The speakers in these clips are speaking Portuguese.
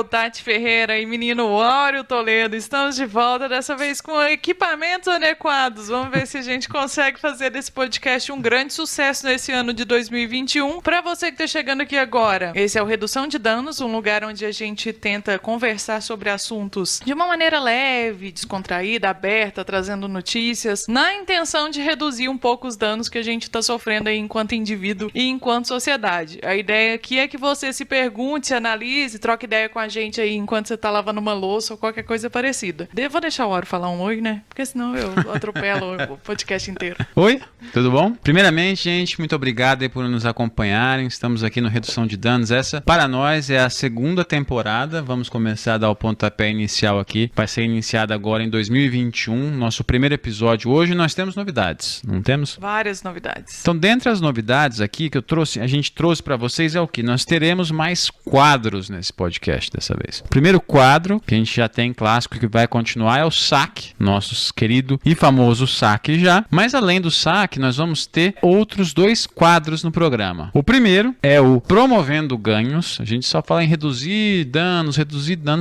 eu, Tati Ferreira e menino Áureo Toledo. Estamos de volta, dessa vez com equipamentos adequados. Vamos ver se a gente consegue fazer desse podcast um grande sucesso nesse ano de 2021. Para você que está chegando aqui agora, esse é o Redução de Danos, um lugar onde a gente tenta conversar sobre assuntos de uma maneira leve, descontraída, aberta, trazendo notícias, na intenção de reduzir um pouco os danos que a gente está sofrendo aí enquanto indivíduo e enquanto sociedade. A ideia aqui é que você se pergunte, se analise, troque ideia com a gente aí enquanto você tá lavando uma louça ou qualquer coisa parecida. Vou deixar o Áureo falar um oi, né? Porque senão eu atropelo o podcast inteiro. Oi, tudo bom? Primeiramente, gente, muito obrigado aí por nos acompanharem. Estamos aqui no Redução de Danos. Essa, para nós, é a segunda temporada. Vamos começar a dar o pontapé inicial aqui. Vai ser iniciada agora em 2021, nosso primeiro episódio. Hoje nós temos novidades, não temos? Várias novidades. Então, dentre as novidades aqui que a gente trouxe para vocês é o que? Nós teremos mais quadros nesse podcast dessa vez. O primeiro quadro, que a gente já tem clássico que vai continuar, é o saque, nosso querido e famoso saque já. Mas além do saque, nós vamos ter outros dois quadros no programa. O primeiro é o Promovendo Ganhos. A gente só fala em reduzir danos,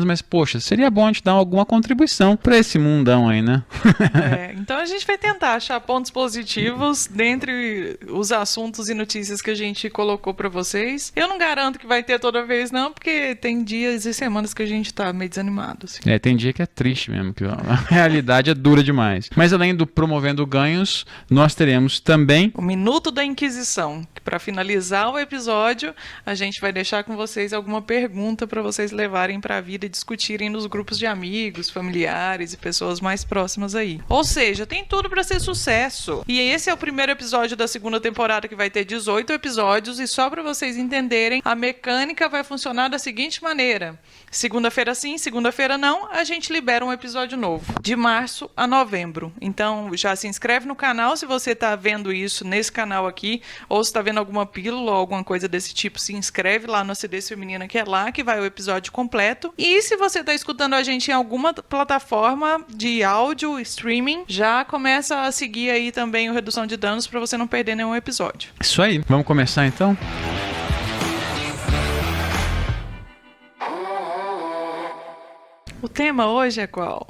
mas poxa, seria bom a gente dar alguma contribuição para esse mundão aí, né? Então a gente vai tentar achar pontos positivos dentre os assuntos e notícias que a gente colocou para vocês. Eu não garanto que vai ter toda vez não, porque tem dias e semanas que a gente tá meio desanimado. Assim. Tem dia que é triste mesmo, que a realidade é dura demais. Mas além do Promovendo Ganhos, nós teremos também o Minuto da Inquisição, que para finalizar o episódio, a gente vai deixar com vocês alguma pergunta para vocês levarem para a vida e discutirem nos grupos de amigos, familiares e pessoas mais próximas aí. Ou seja, tem tudo para ser sucesso. E esse é o primeiro episódio da segunda temporada, que vai ter 18 episódios, e só para vocês entenderem, a mecânica vai funcionar da seguinte maneira: segunda-feira sim, segunda-feira não, a gente libera um episódio novo, de março a novembro. Então já se inscreve no canal se você está vendo isso nesse canal aqui, ou se está vendo alguma pílula ou alguma coisa desse tipo, se inscreve lá no Acidez Feminina, que é lá que vai o episódio completo. E se você está escutando a gente em alguma plataforma de áudio, streaming, já começa a seguir aí também o Redução de Danos para você não perder nenhum episódio. Isso aí, vamos começar então? O tema hoje é qual?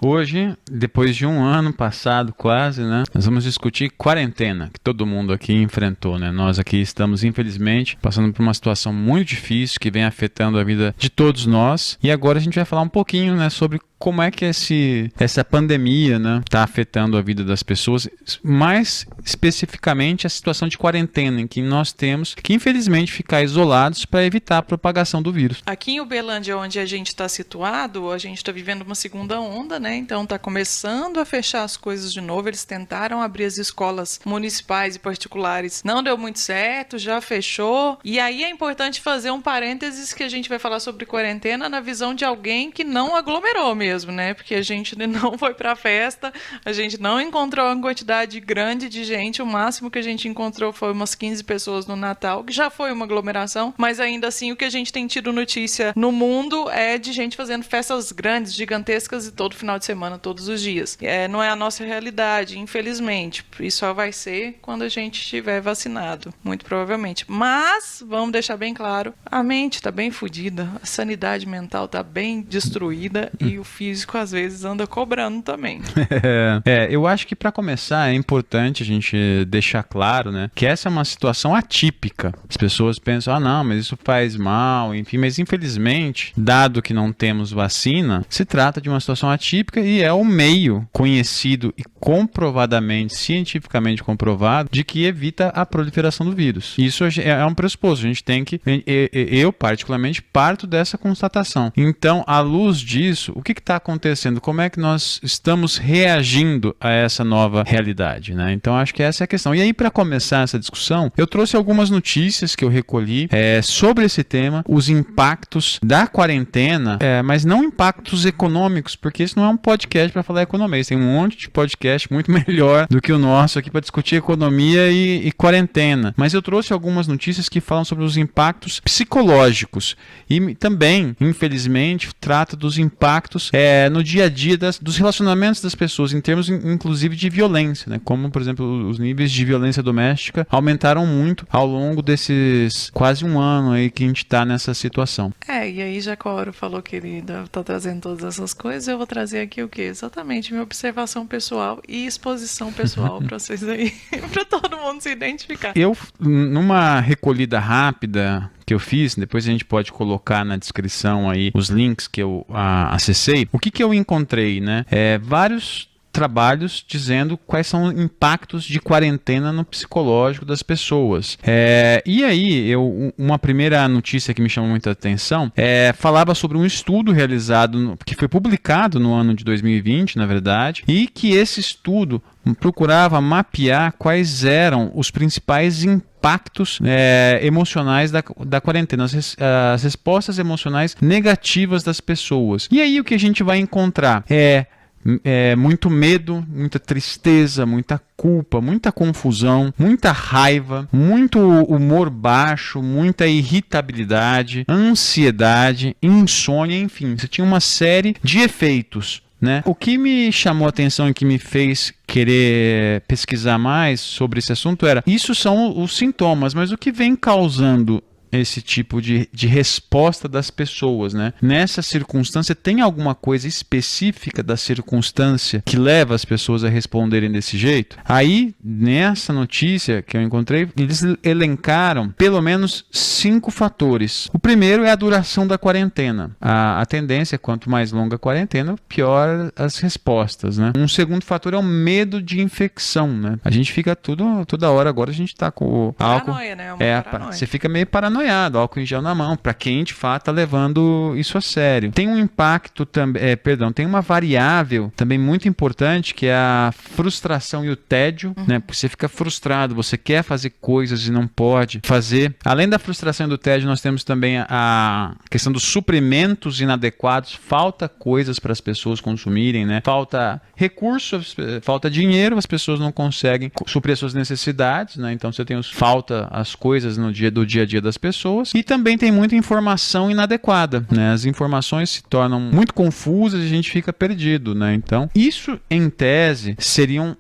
Hoje, depois de um ano passado quase, né, nós vamos discutir quarentena, que todo mundo aqui enfrentou, né? Nós aqui estamos, infelizmente, passando por uma situação muito difícil que vem afetando a vida de todos nós. E agora a gente vai falar um pouquinho, né, sobre como é que essa pandemia, né, está afetando a vida das pessoas, mais especificamente a situação de quarentena, em que nós temos que, infelizmente, ficar isolados para evitar a propagação do vírus. Aqui em Uberlândia, onde a gente está situado, a gente está vivendo uma segunda onda, né? Então está começando a fechar as coisas de novo. Eles tentaram abrir as escolas municipais e particulares, não deu muito certo, já fechou. E aí é importante fazer um parênteses, que a gente vai falar sobre quarentena na visão de alguém que não aglomerou mesmo, né? Porque a gente não foi pra festa, a gente não encontrou uma quantidade grande de gente. O máximo que a gente encontrou foi umas 15 pessoas no Natal, que já foi uma aglomeração, mas ainda assim o que a gente tem tido notícia no mundo é de gente fazendo festas grandes, gigantescas, e todo final de semana, todos os dias. Não é a nossa realidade, infelizmente. Isso só vai ser quando a gente estiver vacinado, muito provavelmente. Mas, vamos deixar bem claro, a mente tá bem fodida, a sanidade mental tá bem destruída e o físico às vezes anda cobrando também. Eu acho que para começar é importante a gente deixar claro, né, que essa é uma situação atípica. As pessoas pensam, não, mas isso faz mal, enfim, mas infelizmente, dado que não temos vacina, se trata de uma situação atípica e é o meio conhecido e comprovadamente, cientificamente comprovado, de que evita a proliferação do vírus. Isso é um pressuposto, a gente tem que, eu particularmente parto dessa constatação. Então, à luz disso, o que está acontecendo? Como é que nós estamos reagindo a essa nova realidade, né? Então, acho que essa é a questão. E aí, para começar essa discussão, eu trouxe algumas notícias que eu recolhi sobre esse tema, os impactos da quarentena, mas não impactos econômicos, porque isso não é um podcast para falar economia. Tem um monte de podcast muito melhor do que o nosso aqui para discutir economia e quarentena. Mas eu trouxe algumas notícias que falam sobre os impactos psicológicos e também, infelizmente, trata dos impactos no dia a dia dos relacionamentos das pessoas, em termos, inclusive, de violência, né? Como, por exemplo, os níveis de violência doméstica aumentaram muito ao longo desses quase um ano aí que a gente está nessa situação. E aí já que a Auro falou que ele tá trazendo todas essas coisas, eu vou trazer aqui o quê? Exatamente, minha observação pessoal e exposição pessoal para vocês aí, para todo mundo se identificar. Eu, numa recolhida rápida que eu fiz, depois a gente pode colocar na descrição aí os links que eu acessei, o que eu encontrei, né? Vários trabalhos dizendo quais são os impactos de quarentena no psicológico das pessoas. E aí, uma primeira notícia que me chamou muita atenção falava sobre um estudo realizado, que foi publicado no ano de 2020, na verdade, e que esse estudo procurava mapear quais eram os principais impactos emocionais da quarentena, as respostas emocionais negativas das pessoas. E aí o que a gente vai encontrar muito medo, muita tristeza, muita culpa, muita confusão, muita raiva, muito humor baixo, muita irritabilidade, ansiedade, insônia, enfim, você tinha uma série de efeitos, né? O que me chamou a atenção e que me fez querer pesquisar mais sobre esse assunto isso são os sintomas, mas o que vem causando esse tipo de resposta das pessoas, né? Nessa circunstância, tem alguma coisa específica da circunstância que leva as pessoas a responderem desse jeito? Aí, nessa notícia que eu encontrei, eles elencaram pelo menos 5 fatores. O primeiro é a duração da quarentena. A tendência, quanto mais longa a quarentena, pior as respostas, né? Um segundo fator é o medo de infecção, né? A gente fica toda hora, agora a gente tá com o álcool. Paranoia, né? Paranoia. Você fica meio paranoiado, álcool em gel na mão, para quem de fato está levando isso a sério. Tem um impacto também, tem uma variável também muito importante, que é a frustração e o tédio, né? Porque você fica frustrado, você quer fazer coisas e não pode fazer. Além da frustração e do tédio, nós temos também a questão dos suprimentos inadequados, falta coisas para as pessoas consumirem, né? Falta recursos, falta dinheiro, as pessoas não conseguem suprir as suas necessidades, né? Então você tem falta as coisas do dia a dia das pessoas, e também tem muita informação inadequada, né? As informações se tornam muito confusas e a gente fica perdido, né? Então, isso em tese seriam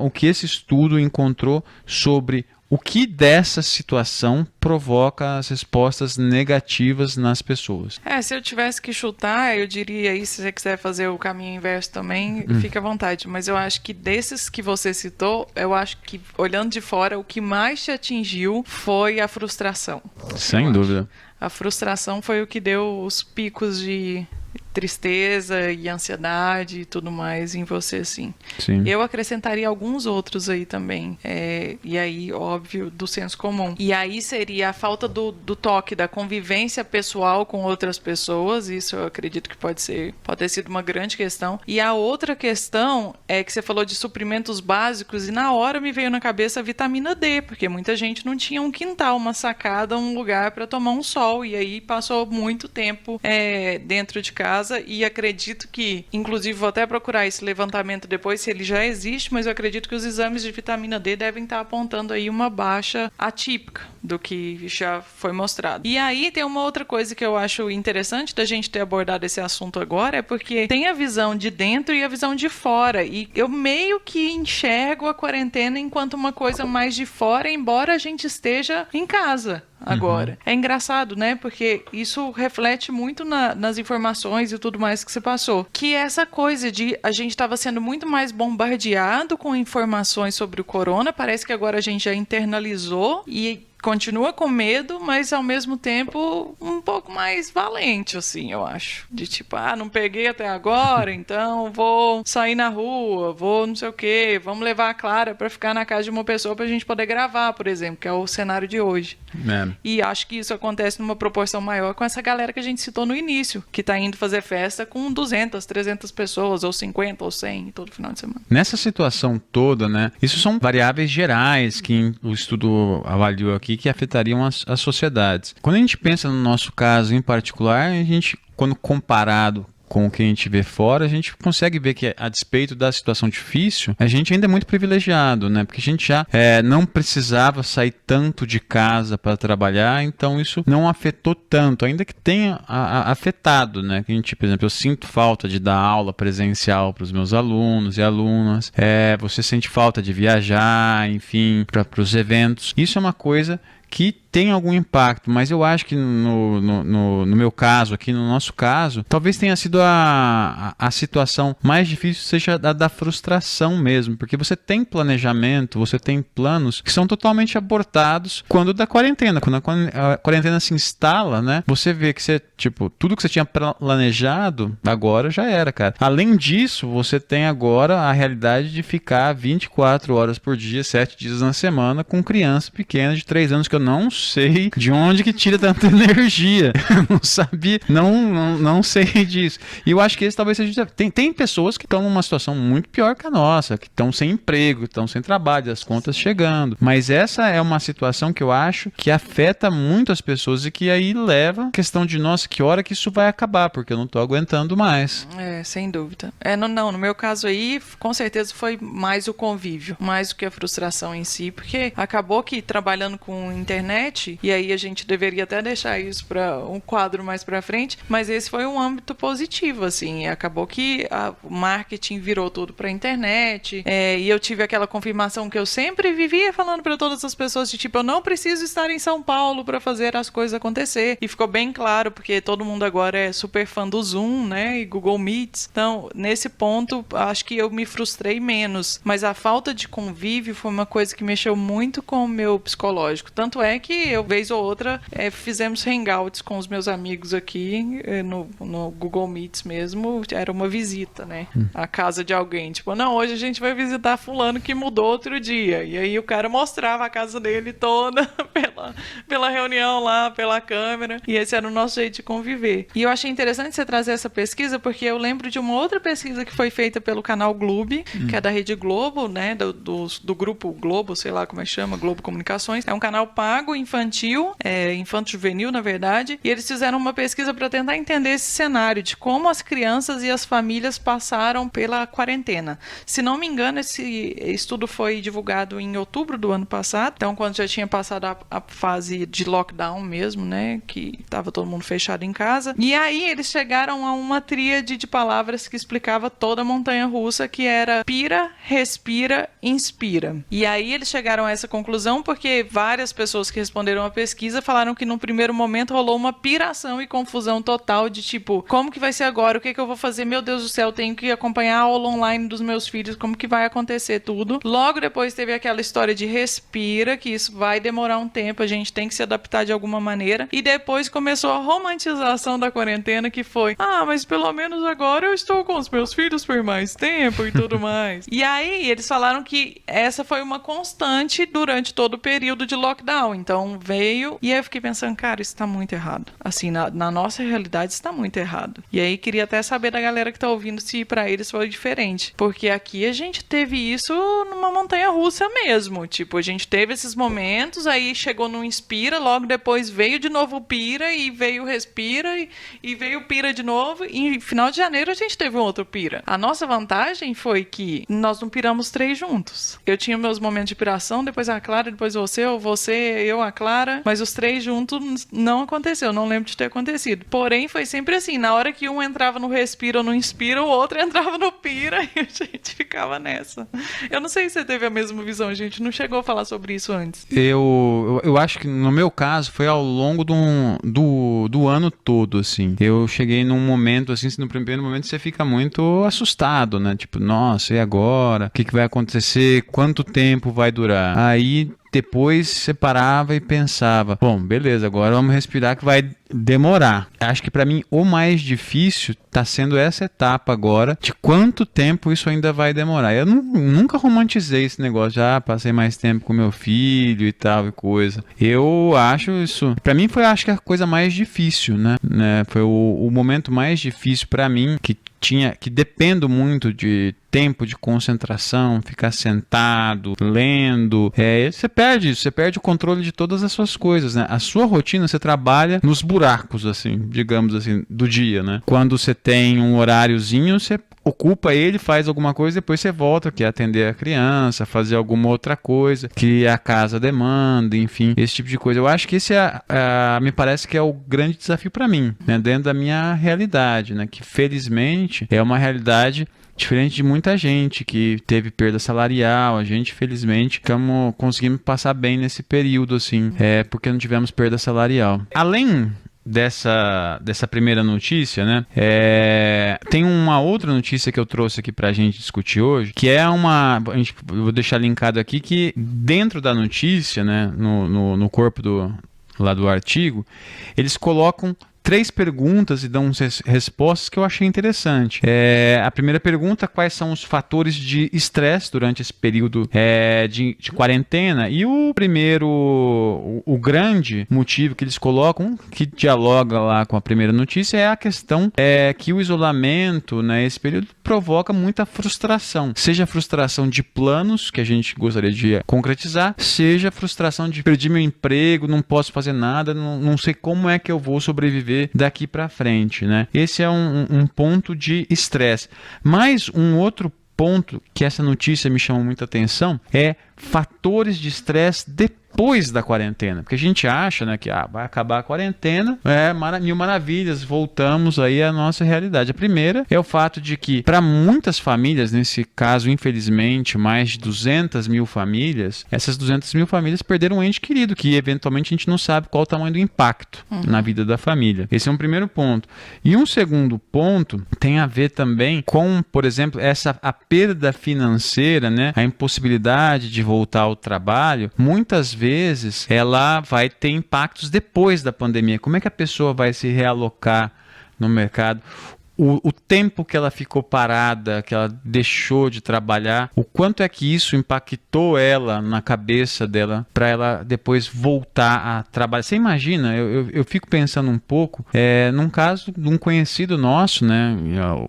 o que esse estudo encontrou sobre o que dessa situação provoca as respostas negativas nas pessoas. Se eu tivesse que chutar, eu diria aí, se você quiser fazer o caminho inverso também, fica à vontade. Mas eu acho que desses que você citou, eu acho que, olhando de fora, o que mais te atingiu foi a frustração. Sem dúvida. A frustração foi o que deu os picos de tristeza e ansiedade e tudo mais em você, assim. Sim. Eu acrescentaria alguns outros aí também. E aí, óbvio, do senso comum. E aí seria a falta do toque, da convivência pessoal com outras pessoas. Isso eu acredito que pode ter sido uma grande questão. E a outra questão é que você falou de suprimentos básicos e na hora me veio na cabeça a vitamina D, porque muita gente não tinha um quintal, uma sacada, um lugar para tomar um sol. E aí passou muito tempo dentro de casa. E acredito que, inclusive vou até procurar esse levantamento depois, se ele já existe, mas eu acredito que os exames de vitamina D devem estar apontando aí uma baixa atípica do que já foi mostrado. E aí tem uma outra coisa que eu acho interessante da gente ter abordado esse assunto agora, é porque tem a visão de dentro e a visão de fora, e eu meio que enxergo a quarentena enquanto uma coisa mais de fora, embora a gente esteja em casa agora. É engraçado, né? Porque isso reflete muito nas informações e tudo mais que você passou. Que essa coisa de a gente estava sendo muito mais bombardeado com informações sobre o corona, parece que agora a gente já internalizou e continua com medo, mas ao mesmo tempo um pouco mais valente, assim, eu acho. De tipo, não peguei até agora, então vou sair na rua, vou não sei o quê, vamos levar a Clara pra ficar na casa de uma pessoa pra gente poder gravar, por exemplo, que é o cenário de hoje. E acho que isso acontece numa proporção maior com essa galera que a gente citou no início, que tá indo fazer festa com 200, 300 pessoas, ou 50, ou 100, todo final de semana. Nessa situação toda, né, isso são variáveis gerais que o estudo avaliou aqui, que afetariam as sociedades. Quando a gente pensa no nosso caso em particular, a gente, quando comparado com o que a gente vê fora, a gente consegue ver que, a despeito da situação difícil, a gente ainda é muito privilegiado, né? Porque a gente já não precisava sair tanto de casa para trabalhar, então isso não afetou tanto, ainda que tenha afetado, né? Que a gente, por exemplo, eu sinto falta de dar aula presencial para os meus alunos e alunas, você sente falta de viajar, enfim, para os eventos. Isso é uma coisa que tem algum impacto, mas eu acho que no meu caso, aqui no nosso caso, talvez tenha sido a situação mais difícil seja a da frustração mesmo, porque você tem planejamento, você tem planos que são totalmente abortados quando da quarentena. Quando a quarentena se instala, né? Você vê que tudo que você tinha planejado, agora já era, cara. Além disso, você tem agora a realidade de ficar 24 horas por dia, 7 dias na semana, com criança pequena de 3 anos, que eu não sei de onde que tira tanta energia. Não sabia, não sei disso. E eu acho que esse talvez seja... Tem pessoas que estão numa situação muito pior que a nossa, que estão sem emprego, estão sem trabalho, as contas chegando. Mas essa é uma situação que eu acho que afeta muito as pessoas e que aí leva a questão de, nossa, que hora que isso vai acabar, porque eu não estou aguentando mais. Sem dúvida. No meu caso aí, com certeza foi mais o convívio, mais do que a frustração em si, porque acabou que trabalhando com internet, e aí a gente deveria até deixar isso para um quadro mais para frente, mas esse foi um âmbito positivo, assim, acabou que o marketing virou tudo para internet, e eu tive aquela confirmação que eu sempre vivia falando para todas as pessoas, de tipo, eu não preciso estar em São Paulo para fazer as coisas acontecer, e ficou bem claro, porque todo mundo agora é super fã do Zoom, né, e Google Meets, então, nesse ponto, acho que eu me frustrei menos, mas a falta de convívio foi uma coisa que mexeu muito com o meu psicológico, tanto é que eu, vez ou outra, fizemos hangouts com os meus amigos aqui, no Google Meets mesmo, era uma visita, né? A casa de alguém. Tipo, não, hoje a gente vai visitar fulano que mudou outro dia. E aí o cara mostrava a casa dele toda pela reunião lá, pela câmera. E esse era o nosso jeito de conviver. E eu achei interessante você trazer essa pesquisa, porque eu lembro de uma outra pesquisa que foi feita pelo canal Globo, que é da Rede Globo, né? Do grupo Globo, sei lá como é que chama, Globo Comunicações. É um canal pago, infantil, infanto-juvenil, na verdade, e eles fizeram uma pesquisa para tentar entender esse cenário de como as crianças e as famílias passaram pela quarentena. Se não me engano, esse estudo foi divulgado em outubro do ano passado, então quando já tinha passado a fase de lockdown mesmo, né, que estava todo mundo fechado em casa, e aí eles chegaram a uma tríade de palavras que explicava toda a montanha-russa, que era pira, respira, inspira. E aí eles chegaram a essa conclusão porque várias pessoas que responderam a pesquisa falaram que no primeiro momento rolou uma piração e confusão total de tipo, como que vai ser agora? O que eu vou fazer? Meu Deus do céu, tenho que acompanhar a aula online dos meus filhos, como que vai acontecer tudo? Logo depois teve aquela história de respira, que isso vai demorar um tempo, a gente tem que se adaptar de alguma maneira, e depois começou a romantização da quarentena, que foi, mas pelo menos agora eu estou com os meus filhos por mais tempo e tudo mais. E aí eles falaram que essa foi uma constante durante todo o período de lockdown, então veio, e aí eu fiquei pensando, cara, isso tá muito errado. Assim, na nossa realidade isso tá muito errado. E aí queria até saber da galera que tá ouvindo se pra eles foi diferente. Porque aqui a gente teve isso numa montanha-russa mesmo. Tipo, a gente teve esses momentos, aí chegou no inspira, logo depois veio de novo o pira, e veio o respira, e veio o pira de novo, e no final de janeiro a gente teve um outro pira. A nossa vantagem foi que nós não piramos 3 juntos. Eu tinha meus momentos de piração, depois a Clara, depois você, ou você, eu, a Clara, mas os 3 juntos não aconteceu, não lembro de ter acontecido. Porém, foi sempre assim, na hora que um entrava no respira ou no inspira, o outro entrava no pira, e a gente ficava nessa. Eu não sei se você teve a mesma visão, a gente não chegou a falar sobre isso antes. Eu acho que no meu caso foi ao longo do ano todo, assim. Eu cheguei num momento, assim, no primeiro momento você fica muito assustado, né? Tipo, nossa, e agora? O que vai acontecer? Quanto tempo vai durar? Aí depois você parava e pensava, bom, beleza, agora vamos respirar que vai demorar. Acho que pra mim o mais difícil tá sendo essa etapa agora de quanto tempo isso ainda vai demorar. Eu nunca romantizei esse negócio, já passei mais tempo com meu filho e tal e coisa. Eu acho isso, pra mim foi, acho que a coisa mais difícil, né? Foi o momento mais difícil pra mim, que dependo muito de tempo de concentração, ficar sentado, lendo, você perde isso, você perde o controle de todas as suas coisas, né? A sua rotina, você trabalha nos buracos, assim, digamos assim, do dia, né? Quando você tem um horáriozinho, você ocupa ele, faz alguma coisa, depois você volta, que é atender a criança, fazer alguma outra coisa que a casa demanda, enfim, esse tipo de coisa. Eu acho que esse me parece que é o grande desafio para mim, né, dentro da minha realidade, né, que felizmente é uma realidade diferente de muita gente que teve perda salarial. A gente, felizmente, conseguimos passar bem nesse período, assim, porque não tivemos perda salarial. Além dessa primeira notícia, né? Tem uma outra notícia que eu trouxe aqui pra gente discutir hoje, que é eu vou deixar linkado aqui, que dentro da notícia, né, no corpo lá do artigo, eles colocam 3 perguntas e dão respostas que eu achei interessante. A primeira pergunta: quais são os fatores de estresse durante esse período de quarentena? E o primeiro, o grande motivo que eles colocam, que dialoga lá com a primeira notícia, é a questão que o isolamento, né, esse período provoca muita frustração. Seja frustração de planos que a gente gostaria de concretizar, seja frustração de perdi meu emprego, não posso fazer nada, não sei como é que eu vou sobreviver daqui para frente, né? Esse é um ponto de estresse. Mas um outro ponto que essa notícia me chamou muita atenção é fatores de estresse depois da quarentena. Porque a gente acha, né, que vai acabar a quarentena, mil maravilhas, voltamos aí à nossa realidade. A primeira é o fato de que, para muitas famílias, nesse caso, infelizmente, mais de 200 mil famílias, essas 200 mil famílias perderam um ente querido, que eventualmente a gente não sabe qual o tamanho do impacto na vida da família. Esse é um primeiro ponto. E um segundo ponto tem a ver também com, por exemplo, a perda financeira, né, a impossibilidade de voltar ao trabalho. Muitas vezes ela vai ter impactos depois da pandemia. Como é que a pessoa vai se realocar no mercado? O tempo que ela ficou parada, que ela deixou de trabalhar, o quanto é que isso impactou ela na cabeça dela para ela depois voltar a trabalhar. Você imagina, eu fico pensando um pouco, num caso de um conhecido nosso, né?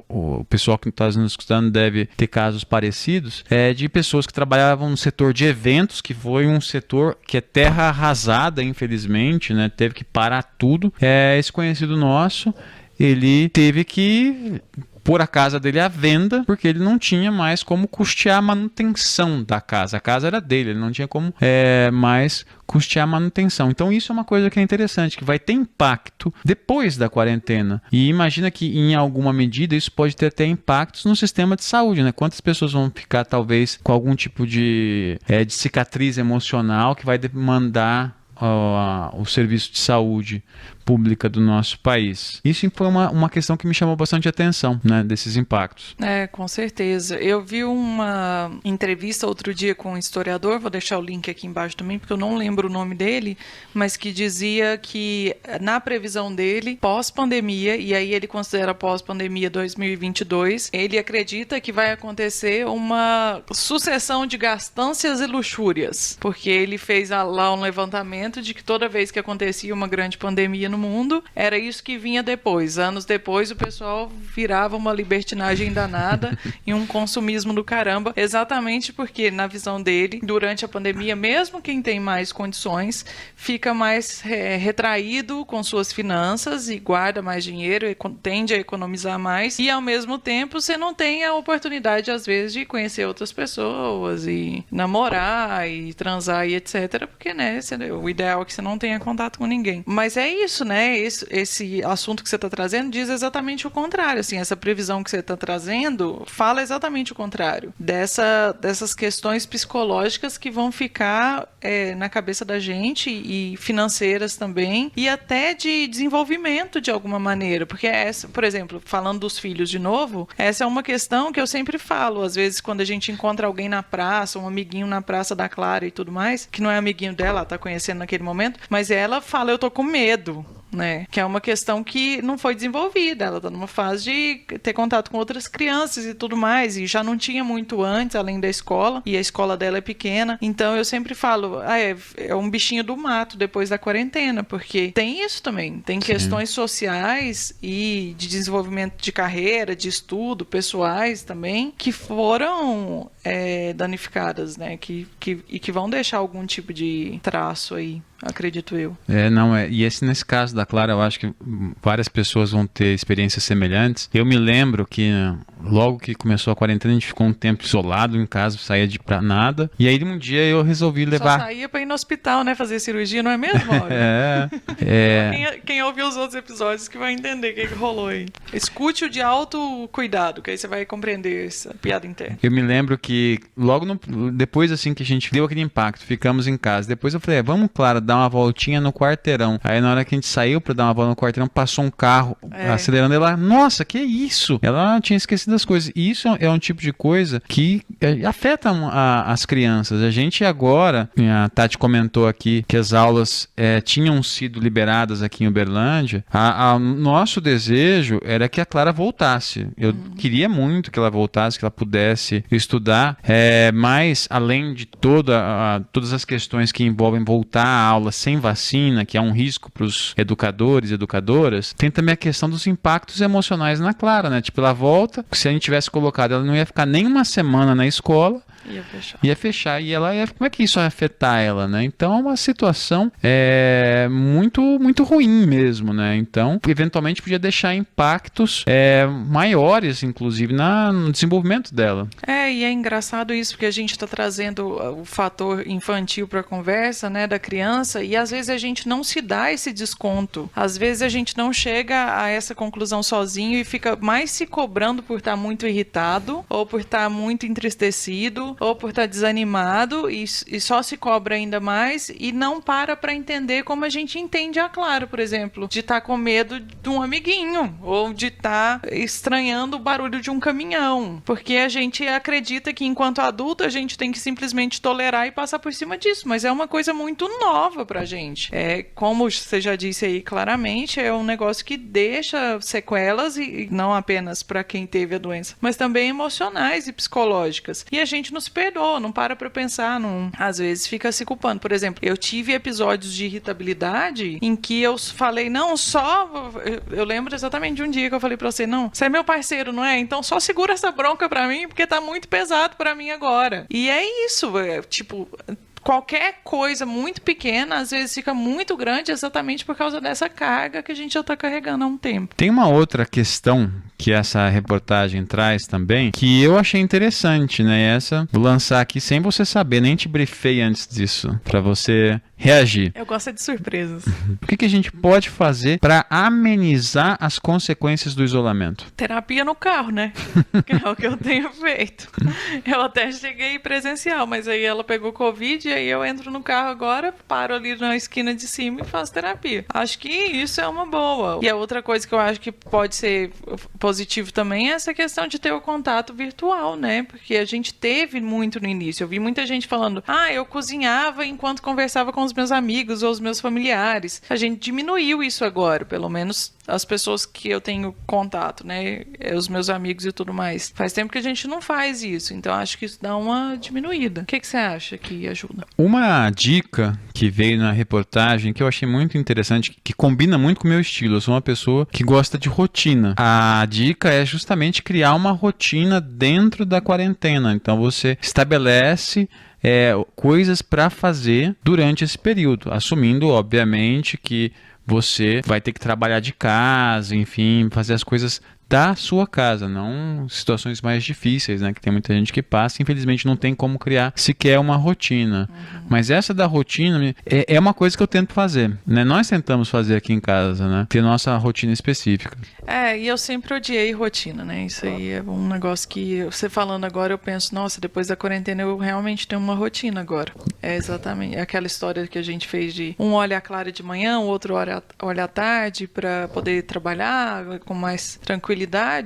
O pessoal que está nos escutando deve ter casos parecidos, de pessoas que trabalhavam no setor de eventos, que foi um setor que é terra arrasada, infelizmente, né? Teve que parar tudo. Esse conhecido nosso, ele teve que pôr a casa dele à venda, porque ele não tinha mais como custear a manutenção da casa. A casa era dele, ele não tinha como mais custear a manutenção. Então isso é uma coisa que é interessante, que vai ter impacto depois da quarentena. E imagina que, em alguma medida, isso pode ter até impactos no sistema de saúde, né? Quantas pessoas vão ficar, talvez, com algum tipo de cicatriz emocional que vai demandar o serviço de saúde pública do nosso país. Isso foi uma questão que me chamou bastante atenção, né, desses impactos. Com certeza. Eu vi uma entrevista outro dia com um historiador, vou deixar o link aqui embaixo também, porque eu não lembro o nome dele, mas que dizia que, na previsão dele, pós-pandemia, e aí ele considera pós-pandemia 2022, ele acredita que vai acontecer uma sucessão de gastâncias e luxúrias, porque ele fez lá um levantamento de que toda vez que acontecia uma grande pandemia no mundo, era isso que vinha depois. Anos depois, o pessoal virava uma libertinagem danada e um consumismo do caramba, exatamente porque, na visão dele, durante a pandemia, mesmo quem tem mais condições, fica mais retraído com suas finanças e guarda mais dinheiro e tende a economizar mais, e ao mesmo tempo você não tem a oportunidade, às vezes, de conhecer outras pessoas e namorar e transar e etc, porque, né, o ideal é que você não tenha contato com ninguém. Mas é isso, né? Esse assunto que você está trazendo diz exatamente o contrário. Assim, essa previsão que você está trazendo fala exatamente o contrário. Dessas questões psicológicas que vão ficar na cabeça da gente, e financeiras também, e até de desenvolvimento de alguma maneira. Porque por exemplo, falando dos filhos de novo, essa é uma questão que eu sempre falo. Às vezes, quando a gente encontra alguém na praça, um amiguinho na praça da Clara e tudo mais, que não é amiguinho dela, ela tá conhecendo naquele momento, mas ela fala, eu tô com medo, né? Que é uma questão que não foi desenvolvida. Ela está numa fase de ter contato com outras crianças e tudo mais, e já não tinha muito antes, além da escola, e a escola dela é pequena. Então eu sempre falo, é um bichinho do mato depois da quarentena, porque tem isso também, tem questões sociais e de desenvolvimento de carreira, de estudo, pessoais também, que foram danificadas, né? E que vão deixar algum tipo de traço aí, acredito eu. E nesse caso da Clara, eu acho que várias pessoas vão ter experiências semelhantes. Eu me lembro que logo que começou a quarentena, a gente ficou um tempo isolado em casa, saía pra nada. E aí um dia eu resolvi levar... Só saía pra ir no hospital, né? Fazer cirurgia, não é mesmo, Mauro? Quem ouviu os outros episódios que vai entender o que rolou aí. Escute o de autocuidado, que aí você vai compreender essa piada interna. Eu me lembro que logo depois assim que a gente deu aquele impacto, ficamos em casa. Depois eu falei, vamos, Clara, dar uma voltinha no quarteirão. Aí na hora que a gente saiu pra dar uma volta no quarteirão, passou um carro acelerando. Ela, nossa, que isso? Ela tinha esquecido das coisas. E isso é um tipo de coisa que afeta as crianças. A gente agora, a Tati comentou aqui que as aulas tinham sido liberadas aqui em Uberlândia. Nosso desejo era que a Clara voltasse. Eu queria muito que ela voltasse, que ela pudesse estudar, mas além de todas as questões que envolvem voltar à aula sem vacina, que é um risco para os educadores e educadoras, tem também a questão dos impactos emocionais na Clara, né? Tipo, ela volta, se a gente tivesse colocado, ela não ia ficar nem uma semana na escola, ia fechar. E como é que isso vai afetar ela, né? Então é uma situação muito, muito ruim mesmo, né? Então, eventualmente podia deixar impactos maiores, inclusive, no desenvolvimento dela. E é engraçado isso, porque a gente está trazendo o fator infantil para a conversa, né, da criança, e às vezes a gente não se dá esse desconto. Às vezes a gente não chega a essa conclusão sozinho e fica mais se cobrando por estar muito irritado, ou por estar muito entristecido, ou por estar desanimado, e só se cobra ainda mais e não para entender como a gente entende a Clara, por exemplo, de estar com medo de um amiguinho, ou de estar estranhando o barulho de um caminhão, porque a gente acredita que enquanto adulto a gente tem que simplesmente tolerar e passar por cima disso, mas é uma coisa muito nova pra gente. Como você já disse aí claramente, é um negócio que deixa sequelas, e não apenas para quem teve a doença, mas também emocionais e psicológicas. E a gente não se perdoa, não para pra pensar, às vezes fica se culpando. Por exemplo, eu tive episódios de irritabilidade em que eu falei, eu lembro exatamente de um dia que eu falei pra você, você é meu parceiro, não é? Então só segura essa bronca pra mim, porque tá muito pesado pra mim agora. E é isso, tipo... Qualquer coisa muito pequena, às vezes fica muito grande exatamente por causa dessa carga que a gente já está carregando há um tempo. Tem uma outra questão que essa reportagem traz também, que eu achei interessante, né? Vou lançar aqui sem você saber, nem te briefei antes disso, para você reagir. Eu gosto de surpresas. O que a gente pode fazer para amenizar as consequências do isolamento? Terapia no carro, né? Que é o que eu tenho feito. Eu até cheguei presencial, mas aí ela pegou Covid, e aí eu entro no carro agora, paro ali na esquina de cima e faço terapia. Acho que isso é uma boa. E a outra coisa que eu acho que pode ser positivo também é essa questão de ter o contato virtual, né? Porque a gente teve muito no início. Eu vi muita gente falando, eu cozinhava enquanto conversava com os meus amigos ou os meus familiares. A gente diminuiu isso agora, pelo menos as pessoas que eu tenho contato, né? Os meus amigos e tudo mais. Faz tempo que a gente não faz isso, então acho que isso dá uma diminuída. O que você acha que ajuda? Uma dica que veio na reportagem que eu achei muito interessante, que combina muito com o meu estilo. Eu sou uma pessoa que gosta de rotina. A dica é justamente criar uma rotina dentro da quarentena. Então você estabelece coisas para fazer durante esse período, assumindo, obviamente, que você vai ter que trabalhar de casa, enfim, fazer as coisas da sua casa, não situações mais difíceis, né? Que tem muita gente que passa, infelizmente não tem como criar sequer uma rotina. Mas essa da rotina é uma coisa que eu tento fazer, né? Nós tentamos fazer aqui em casa, né? Ter nossa rotina específica. E eu sempre odiei rotina, né? Isso aí é um negócio que, você falando agora, eu penso, nossa, depois da quarentena eu realmente tenho uma rotina agora. É exatamente aquela história que a gente fez de um olha a Clara de manhã, o outro olha à tarde para poder trabalhar com mais tranquilidade.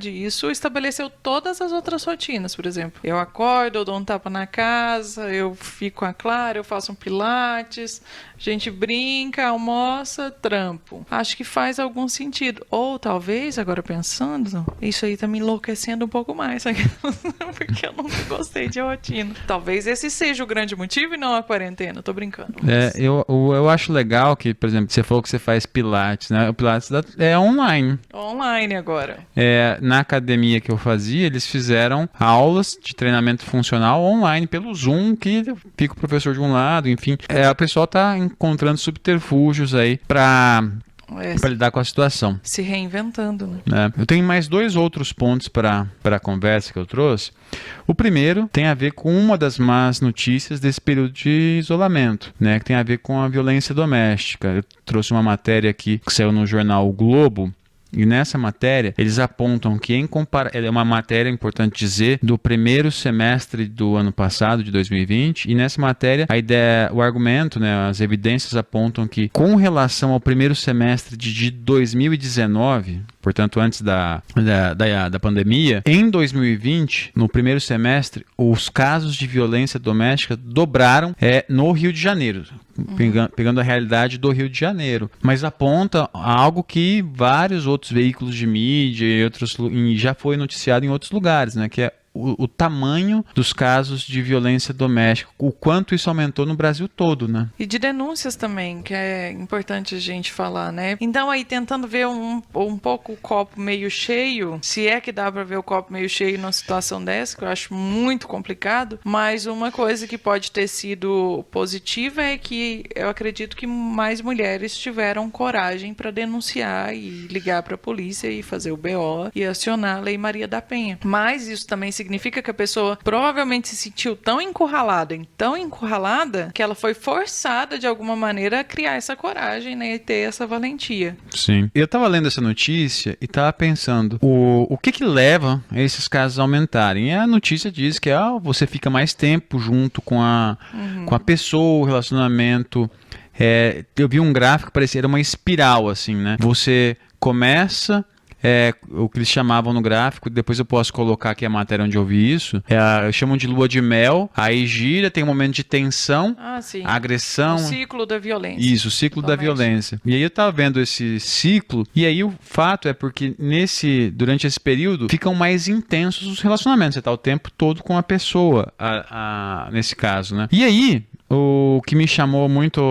Isso estabeleceu todas as outras rotinas, por exemplo. Eu acordo, eu dou um tapa na casa, eu fico com a Clara, eu faço um pilates, a gente brinca, almoça, trampo. Acho que faz algum sentido. Ou talvez, agora pensando, isso aí tá me enlouquecendo um pouco mais, porque eu nunca gostei de rotina. Talvez esse seja o grande motivo e não a quarentena, tô brincando. Mas... Eu acho legal que, por exemplo, você falou que você faz pilates, né? O pilates é online. Online agora. na academia que eu fazia, eles fizeram aulas de treinamento funcional online pelo Zoom, que fica o professor de um lado, enfim. A pessoa está encontrando subterfúgios aí para lidar com a situação. Se reinventando, né? Eu tenho mais 2 outros pontos para a conversa que eu trouxe. O primeiro tem a ver com uma das más notícias desse período de isolamento, né? Que tem a ver com a violência doméstica. Eu trouxe uma matéria aqui que saiu no jornal O Globo. E nessa matéria, eles apontam que é uma matéria, importante dizer, do primeiro semestre do ano passado, de 2020, e nessa matéria, o argumento, né, as evidências apontam que, com relação ao primeiro semestre de 2019, portanto, antes da pandemia, em 2020, no primeiro semestre, os casos de violência doméstica dobraram no Rio de Janeiro. Pegando a realidade do Rio de Janeiro, mas aponta algo que vários outros veículos de mídia e já foi noticiado em outros lugares, né? Que é o tamanho dos casos de violência doméstica, o quanto isso aumentou no Brasil todo, né? E de denúncias também, que é importante a gente falar, né? Então aí tentando ver um pouco o copo meio cheio, se é que dá para ver o copo meio cheio numa situação dessa, que eu acho muito complicado, mas uma coisa que pode ter sido positiva é que eu acredito que mais mulheres tiveram coragem para denunciar e ligar para a polícia e fazer o BO e acionar a Lei Maria da Penha. Mas isso também significa que a pessoa provavelmente se sentiu tão encurralada, que ela foi forçada de alguma maneira a criar essa coragem, né, e ter essa valentia. Sim. Eu estava lendo essa notícia e estava pensando, o que leva a esses casos a aumentarem? E a notícia diz que você fica mais tempo junto com a pessoa, o relacionamento. Eu vi um gráfico que parecia uma espiral, assim, né? Você começa... o que eles chamavam no gráfico, depois eu posso colocar aqui a matéria onde eu vi isso, chamam de lua de mel, aí gira, tem um momento de tensão, agressão. O ciclo da violência. Isso, o ciclo da violência. E aí eu tava vendo esse ciclo, e aí o fato é porque durante esse período ficam mais intensos os relacionamentos, você tá o tempo todo com a pessoa, nesse caso, né? E aí, o que me chamou muito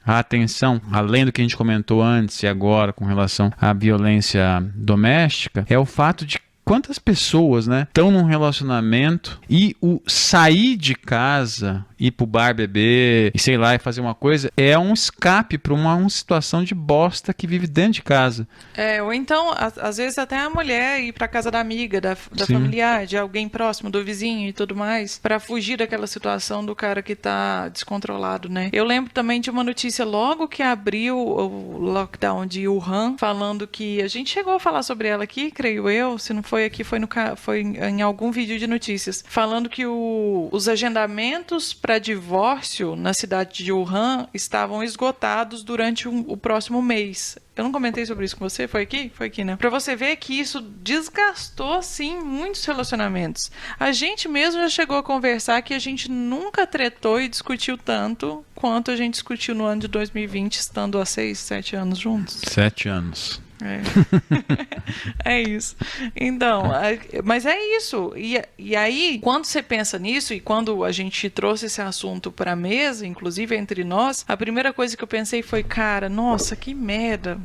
a atenção, além do que a gente comentou antes e agora com relação à violência doméstica, é o fato de quantas pessoas, né, estão num relacionamento e o sair de casa, ir pro bar beber e sei lá, e fazer uma coisa, é um escape para uma situação de bosta que vive dentro de casa. Ou então, às vezes até a mulher ir pra casa da amiga, da familiar, de alguém próximo, do vizinho e tudo mais, para fugir daquela situação do cara que tá descontrolado, né? Eu lembro também de uma notícia logo que abriu o lockdown de Wuhan, falando que a gente chegou a falar sobre ela aqui, creio eu, se não foi aqui, foi em algum vídeo de notícias, falando que os agendamentos para divórcio na cidade de Wuhan estavam esgotados durante o próximo mês. Eu não comentei sobre isso com você? Foi aqui? Foi aqui, né? Pra você ver que isso desgastou, sim, muitos relacionamentos. A gente mesmo já chegou a conversar que a gente nunca tretou e discutiu tanto quanto a gente discutiu no ano de 2020, estando há 6, 7 anos juntos. 7 anos. É isso. Então, mas é isso. E aí, quando você pensa nisso, e quando a gente trouxe esse assunto para a mesa, inclusive entre nós, a primeira coisa que eu pensei foi, cara, nossa, que merda.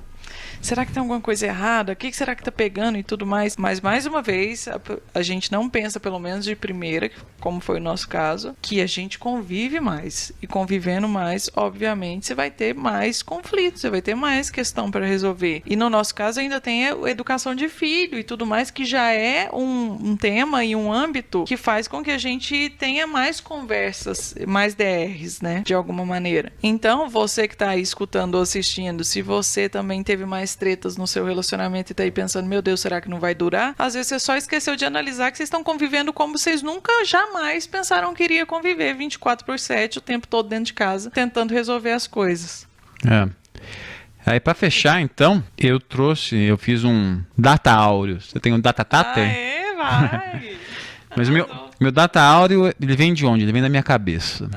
Será que tem alguma coisa errada? O que será que tá pegando e tudo mais? Mas, mais uma vez, a gente não pensa, pelo menos de primeira, como foi o nosso caso, que a gente convive mais. E convivendo mais, obviamente, você vai ter mais conflitos, você vai ter mais questão para resolver. E no nosso caso, ainda tem a educação de filho e tudo mais, que já é um tema e um âmbito que faz com que a gente tenha mais conversas, mais DRs, né? De alguma maneira. Então, você que tá aí escutando ou assistindo, se você também teve mais tretas no seu relacionamento e tá aí pensando, meu Deus, será que não vai durar? Às vezes você só esqueceu de analisar que vocês estão convivendo como vocês nunca, jamais pensaram que iria conviver 24/7, o tempo todo dentro de casa, tentando resolver as coisas. Aí pra fechar, então, eu fiz um data áureo. Você tem um data tate? Vai! Mas meu data áureo, ele vem de onde? Ele vem da minha cabeça.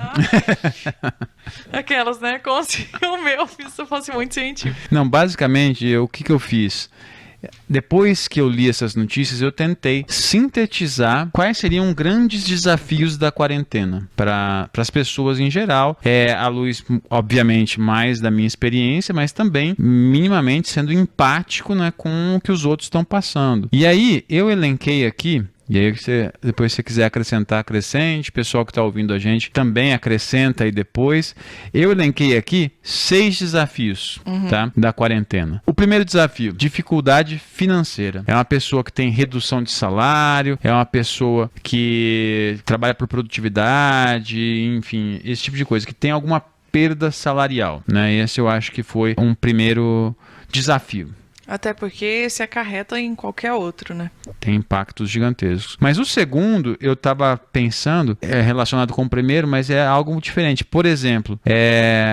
Aquelas, né? Como se o meu fosse muito científico. Não, basicamente, o que eu fiz? depois que eu li essas notícias, eu tentei sintetizar quais seriam grandes desafios da quarentena para as pessoas em geral, à luz, obviamente, mais da minha experiência, mas também minimamente sendo empático, né, com o que os outros estão passando. E aí, eu elenquei aqui. E aí, depois se você quiser acrescentar, acrescente. O pessoal que está ouvindo a gente também acrescenta aí depois. Eu elenquei aqui 6 desafios, tá, da quarentena. O primeiro desafio, dificuldade financeira. É uma pessoa que tem redução de salário, é uma pessoa que trabalha por produtividade, enfim, esse tipo de coisa, que tem alguma perda salarial, né? Esse eu acho que foi um primeiro desafio. Até porque se acarreta em qualquer outro, né? Tem impactos gigantescos. Mas o segundo, eu estava pensando, é relacionado com o primeiro, mas é algo diferente. Por exemplo,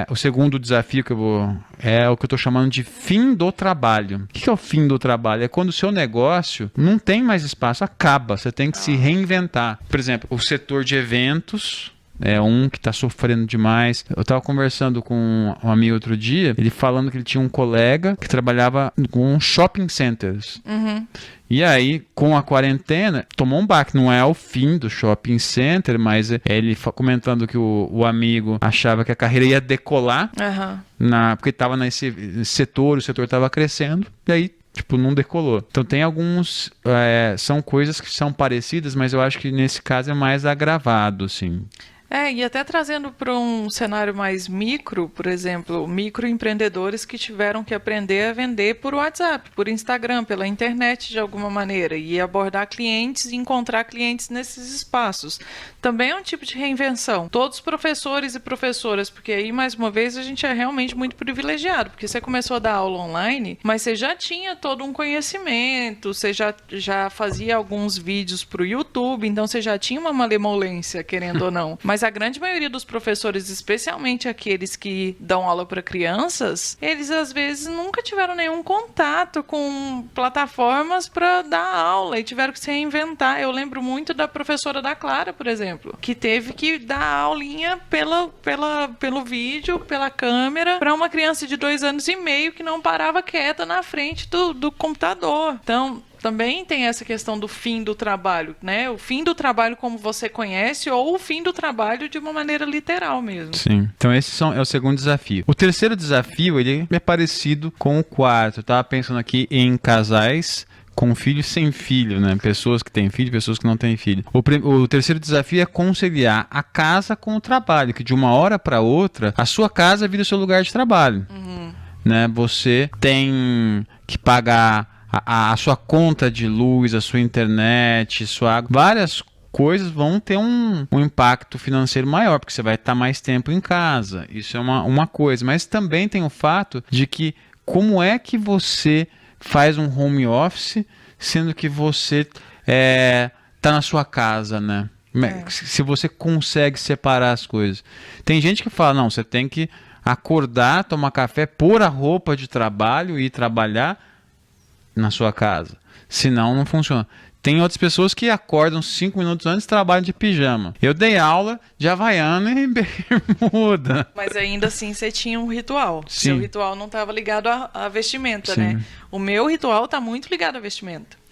o segundo desafio que eu vou... é o que eu estou chamando de fim do trabalho. O que é o fim do trabalho? É quando o seu negócio não tem mais espaço, acaba. Você tem que se reinventar. Por exemplo, o setor de eventos... é um que está sofrendo demais. Eu estava conversando com um amigo outro dia, ele falando que ele tinha um colega que trabalhava com shopping centers. E aí, com a quarentena, tomou um baque. Não é o fim do shopping center, mas ele comentando que o amigo achava que a carreira ia decolar, porque estava nesse setor, o setor estava crescendo, e aí não decolou. Então tem alguns... são coisas que são parecidas, mas eu acho que nesse caso é mais agravado, assim. E até trazendo para um cenário mais micro, por exemplo, microempreendedores que tiveram que aprender a vender por WhatsApp, por Instagram, pela internet de alguma maneira, e abordar clientes e encontrar clientes nesses espaços. Também é um tipo de reinvenção. Todos professores e professoras, porque aí, mais uma vez, a gente é realmente muito privilegiado, porque você começou a dar aula online, mas você já tinha todo um conhecimento, você já fazia alguns vídeos para o YouTube, então você já tinha uma malemolência, querendo ou não. Mas a grande maioria dos professores, especialmente aqueles que dão aula para crianças, eles às vezes nunca tiveram nenhum contato com plataformas para dar aula e tiveram que se reinventar. Eu lembro muito da professora da Clara, por exemplo, que teve que dar aulinha pelo vídeo, pela câmera, para uma criança de 2 anos e meio que não parava quieta na frente do computador. Então, também tem essa questão do fim do trabalho, né? O fim do trabalho como você conhece ou o fim do trabalho de uma maneira literal mesmo. Sim. Então esse é o segundo desafio. O terceiro desafio, ele é parecido com o quarto. Eu tava pensando aqui em casais com filho e sem filho, né? Pessoas que têm filho, pessoas que não têm filho. O terceiro desafio é conciliar a casa com o trabalho, que de uma hora para outra, a sua casa vira o seu lugar de trabalho. Né? Você tem que pagar a sua conta de luz, a sua internet, sua água, várias coisas vão ter um impacto financeiro maior, porque você vai estar mais tempo em casa. Isso é uma coisa. Mas também tem o fato de que como é que você faz um home office, sendo que você está na sua casa, né? Se você consegue separar as coisas. Tem gente que fala, não, você tem que acordar, tomar café, pôr a roupa de trabalho e ir trabalhar na sua casa. Senão não funciona. Tem outras pessoas que acordam 5 minutos antes e trabalham de pijama. Eu dei aula de Havaiana e bermuda. Mas ainda assim você tinha um ritual. Sim. Seu ritual não estava ligado à vestimenta, Sim. né? O meu ritual está muito ligado à vestimenta.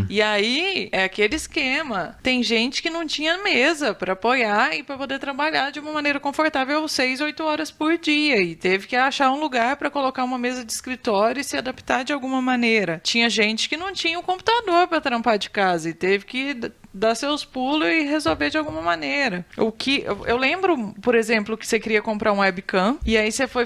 E aí, é aquele esquema. Tem gente que não tinha mesa para apoiar e para poder trabalhar de uma maneira confortável 6, 8 horas por dia. E teve que achar um lugar para colocar uma mesa de escritório e se adaptar de alguma maneira. Tinha gente que não tinha o computador para trampar de casa e teve que dar seus pulos e resolver de alguma maneira. Eu lembro, por exemplo, que você queria comprar um webcam e aí você foi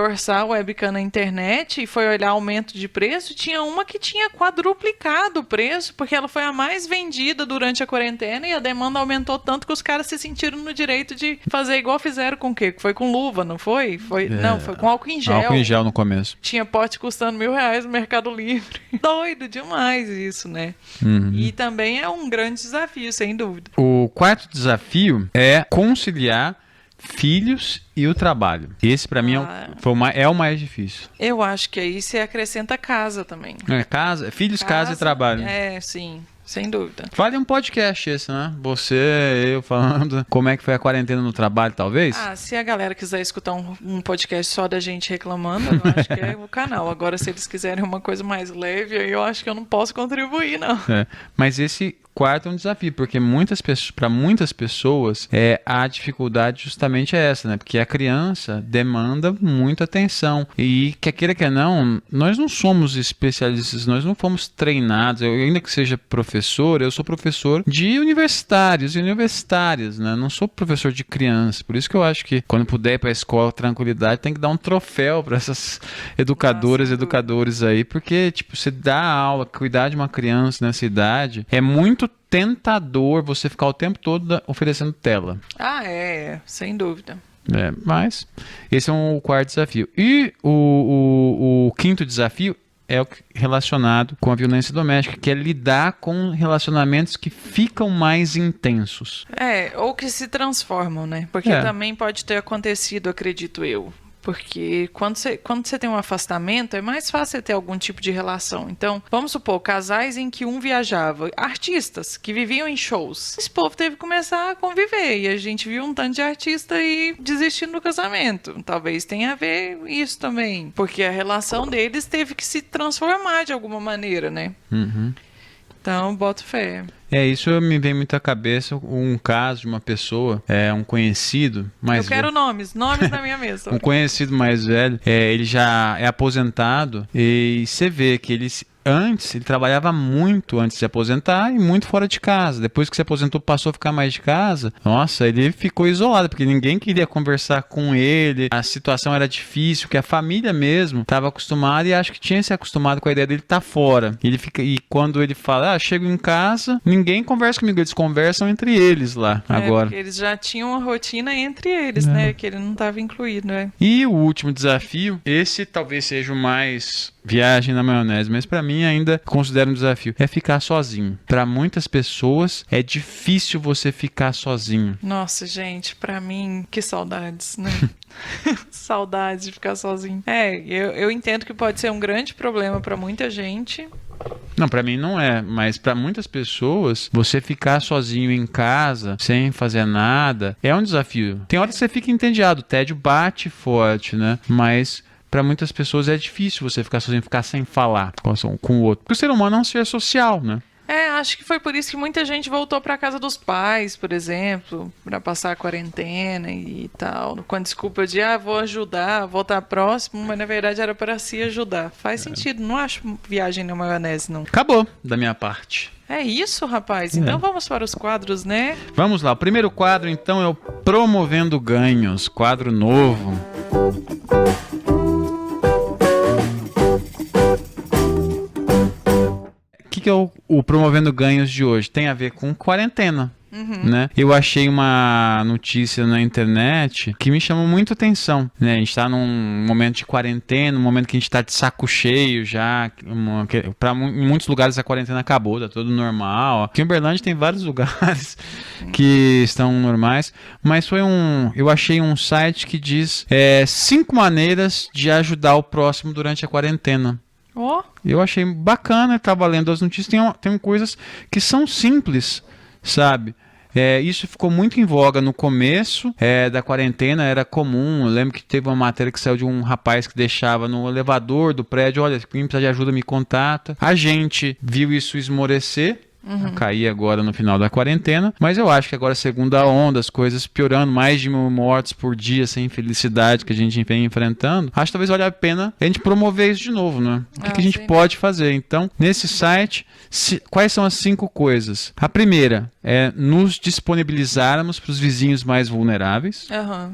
orçar o webcam na internet e foi olhar aumento de preço, tinha uma que tinha quadruplicado o preço, porque ela foi a mais vendida durante a quarentena e a demanda aumentou tanto que os caras se sentiram no direito de fazer igual fizeram com o quê? Foi com luva, não foi? Não, foi com álcool em gel. Álcool em gel no começo. Tinha pote custando R$1.000 no Mercado Livre. Doido demais isso, né? E também é um grande desafio, sem dúvida. O quarto desafio é conciliar filhos e o trabalho. Esse, para mim, é o mais difícil. Eu acho que aí você acrescenta casa também. Filhos, casa e trabalho. Sim. sem dúvida. Vale um podcast esse, né? Você, eu falando como é que foi a quarentena no trabalho, talvez? Ah, se a galera quiser escutar um podcast só da gente reclamando, eu acho que é o canal. Agora, se eles quiserem uma coisa mais leve, aí eu acho que eu não posso contribuir, não. Mas esse quarto é um desafio, porque para muitas pessoas a dificuldade justamente é essa, né? Porque a criança demanda muita atenção e quer queira que não, nós não somos especialistas, nós não fomos treinados. Eu, ainda que seja professor, eu sou professor de universitários e universitárias, né? Não sou professor de criança. Por isso que eu acho que quando puder ir para a escola tranquilidade, tem que dar um troféu para essas educadoras e educadores aí, porque tipo, você dá aula, cuidar de uma criança nessa idade é muito tentador você ficar o tempo todo oferecendo tela. Ah, sem dúvida. Mas esse é o quarto desafio. E o quinto desafio é o relacionado com a violência doméstica, que é lidar com relacionamentos que ficam mais intensos. Ou que se transformam, né? Porque também pode ter acontecido, acredito eu. Porque quando você tem um afastamento, é mais fácil você ter algum tipo de relação. Então, vamos supor, casais em que um viajava, artistas que viviam em shows. Esse povo teve que começar a conviver e a gente viu um tanto de artista aí desistindo do casamento. Talvez tenha a ver isso também, porque a relação deles teve que se transformar de alguma maneira, né? Uhum. Então, boto fé. Isso me vem muito à cabeça, um caso de uma pessoa, um conhecido mais velho. Eu quero nomes na minha mesa. Um conhecido mais velho, ele já é aposentado e você vê que ele trabalhava muito antes de se aposentar e muito fora de casa. Depois que se aposentou, passou a ficar mais de casa. Nossa, ele ficou isolado, porque ninguém queria conversar com ele. A situação era difícil, porque a família mesmo estava acostumada e acho que tinha se acostumado com a ideia dele estar fora. E quando ele fala, chego em casa, ninguém conversa comigo, eles conversam entre eles lá agora. Porque eles já tinham uma rotina entre eles, né? Que ele não estava incluído, né? E o último desafio, esse talvez seja o mais viagem na maionese, mas para mim ainda considero um desafio, é ficar sozinho. Para muitas pessoas é difícil você ficar sozinho. Nossa, gente, para mim, que saudades, né? Saudades de ficar sozinho. Eu entendo que pode ser um grande problema para muita gente. Não, pra mim não é, mas pra muitas pessoas, você ficar sozinho em casa, sem fazer nada, é um desafio. Tem hora que você fica entediado, o tédio bate forte, né? Mas para muitas pessoas é difícil você ficar sozinho, ficar sem falar com o outro. Porque o ser humano é um ser social, né? Acho que foi por isso que muita gente voltou para casa dos pais, por exemplo, para passar a quarentena e tal, com a desculpa de, vou ajudar, vou estar próximo, mas na verdade era para se ajudar. Faz sentido, não acho viagem na maionese, não. Acabou da minha parte. É isso, rapaz. Então vamos para os quadros, né? Vamos lá. O primeiro quadro, então, é o Promovendo Ganhos, quadro novo. O que é o Promovendo Ganhos de hoje? Tem a ver com quarentena. Né? Eu achei uma notícia na internet que me chamou muito atenção, né? A gente tá num momento de quarentena, um momento que a gente tá de saco cheio já, em muitos lugares a quarentena acabou, tá tudo normal. Aqui em Uberlândia tem vários lugares que estão normais, mas eu achei um site que diz 5 maneiras de ajudar o próximo durante a quarentena. Eu achei bacana, estava lendo as notícias, tem coisas que são simples, sabe? Isso ficou muito em voga no começo da quarentena, era comum. Eu lembro que teve uma matéria que saiu de um rapaz que deixava no elevador do prédio, olha, quem precisa de ajuda me contata. A gente viu isso esmorecer, cair agora no final da quarentena, mas eu acho que agora segunda onda, as coisas piorando, mais de 1.000 mortes por dia, sem infelicidade que a gente vem enfrentando, acho que talvez valha a pena a gente promover isso de novo, né? O que a gente pode fazer? Então, nesse site, quais são as 5 coisas? A primeira é nos disponibilizarmos para os vizinhos mais vulneráveis.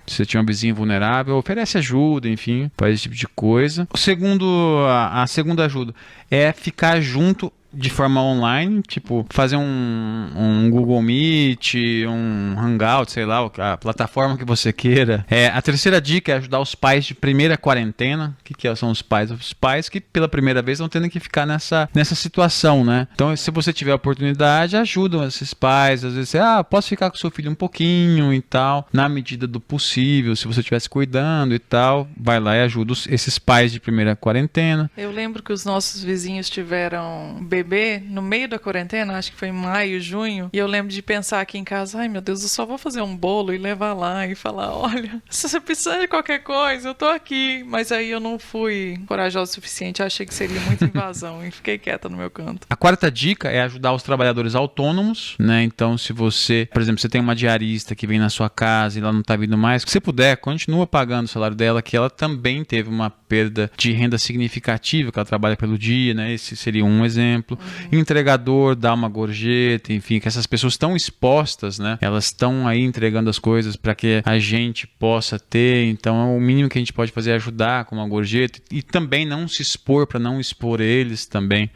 Se você tinha um vizinho vulnerável, oferece ajuda, enfim, faz esse tipo de coisa. A segunda ajuda é ficar junto de forma online, tipo, fazer um Google Meet, um Hangout, sei lá, a plataforma que você queira. A terceira dica é ajudar os pais de primeira quarentena. O que são os pais? Os pais que pela primeira vez estão tendo que ficar nessa situação, né? Então, se você tiver a oportunidade, ajudam esses pais. Às vezes, posso ficar com seu filho um pouquinho e tal, na medida do possível, se você estivesse cuidando e tal, vai lá e ajuda esses pais de primeira quarentena. Eu lembro que os nossos vizinhos tiveram bebês bebê no meio da quarentena, acho que foi em maio, junho, e eu lembro de pensar aqui em casa, ai meu Deus, eu só vou fazer um bolo e levar lá e falar, olha, se você precisar de qualquer coisa, eu tô aqui. Mas aí eu não fui corajosa o suficiente, eu achei que seria muita invasão e fiquei quieta no meu canto. A quarta dica é ajudar os trabalhadores autônomos, né? Então, se você, por exemplo, você tem uma diarista que vem na sua casa e ela não tá vindo mais, se você puder, continua pagando o salário dela, que ela também teve uma perda de renda significativa, que ela trabalha pelo dia, né? Esse seria um exemplo. Entregador, dá uma gorjeta, enfim, que essas pessoas estão expostas, né? Elas estão aí entregando as coisas para que a gente possa ter, então o mínimo que a gente pode fazer é ajudar com uma gorjeta e também não se expor, para não expor eles também